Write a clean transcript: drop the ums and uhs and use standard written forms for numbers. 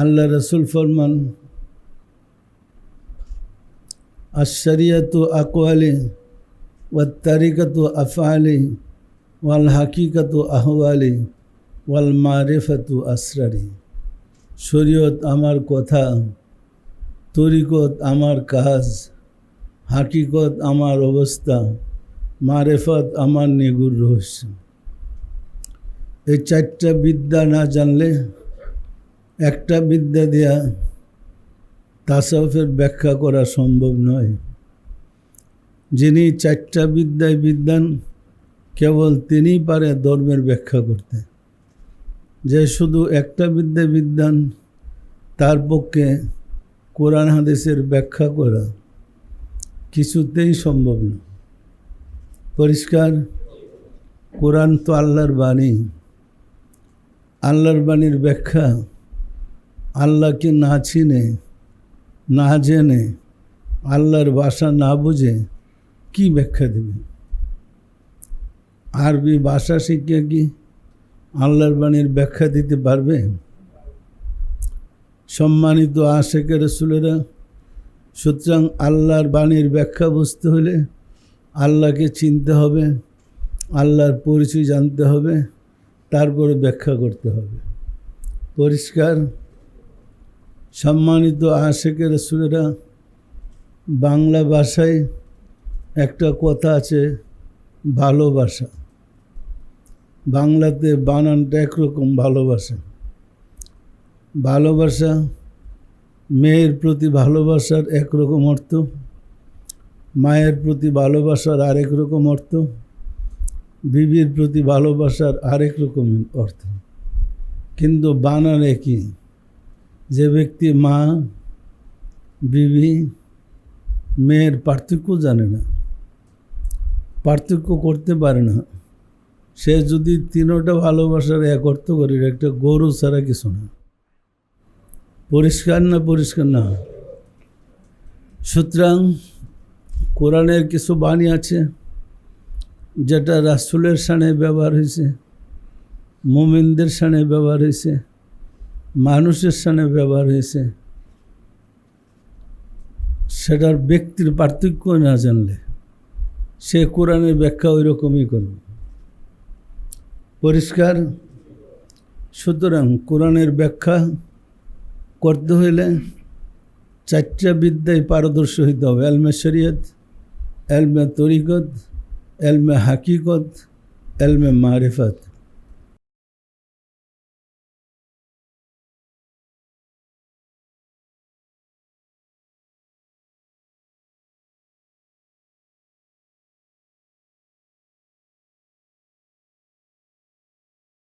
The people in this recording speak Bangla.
আল্লাহ রসুল ফরমান আশ-শরিয়তু আকওয়ালি ওয়াত তারিকাতু আফআলি ওয়াল হাকিকাতু আহওয়ালি ওয়াল মারিফাতু আসরারি। শরীয়ত আমার কথা, তরিকত আমার কাজ, হাকিকত আমার অবস্থা, মারেফত আমার নিগুড় রহস্য। এই চারটা বিদ্যা না জানলে একটা বিদ্যা দিয়া তাসাউফের ব্যাখ্যা করা সম্ভব নয়। যিনি চারটা বিদ্যায় বিদ্বান কেবল তিনিই পারে ধর্মের ব্যাখ্যা করতে। যে শুধু একটা বিদ্যায় বিদ্বান তার পক্ষে কোরআন হাদিসের ব্যাখ্যা করা কিছুতেই সম্ভব না। পরিষ্কার, কোরআন তো আল্লাহর বাণী। আল্লাহর বাণীর ব্যাখ্যা আল্লাহকে না চিনে, না জেনে, আল্লাহর ভাষা না বুঝে কি ব্যাখ্যা দেবে? আরবি ভাষা শিখে কি আল্লাহর বাণীর ব্যাখ্যা দিতে পারবে? সম্মানিত আশেকে রাসূলেরা, সুতরাং আল্লাহর বাণীর ব্যাখ্যা বুঝতে হলে আল্লাহকে চিনতে হবে, আল্লাহর পরিচয় জানতে হবে, তারপরে ব্যাখ্যা করতে হবে। পরিষ্কার। সম্মানিত আশেকে রাসূলেরা, বাংলা ভাষায় একটা কথা আছে, ভালোবাসা। বাংলাতে বানানটা একরকম ভালোবাসা। ভালোবাসা, মেয়ের প্রতি ভালোবাসার একরকম অর্থ, মায়ের প্রতি ভালোবাসার আরেক রকম অর্থ, বিবির প্রতি ভালোবাসার আরেক রকম অর্থ, কিন্তু বানান একই। যে ব্যক্তি মা, বিবি, মেয়ের পার্থক্য জানে না, পার্থক্য করতে পারে না, সে যদি তিনোটা ভালোবাসার এক অর্থ করে, একটা গরু ছাড়া কিছু না। পরিষ্কার না? পরিষ্কার না? সুতরাং কোরআনের কিছু বাণী আছে যেটা রাসূলের শানে ব্যবহার হয়েছে, মুমিনদের শানে ব্যবহার হয়েছে, মানুষের শানে ব্যবহার হয়েছে। সেটার ব্যক্তির পার্থক্য না জানলে সে কোরআনের ব্যাখ্যা ওই রকমই করবে। পরিষ্কার। সুতরাং কোরআনের ব্যাখ্যা করতে হইলে চারটা বিদ্যায় পারদর্শী হইতে হবে: এলমে শরিয়ত, এলমে তরিকত, এলমে হাকিকত, এলমে মারিফত।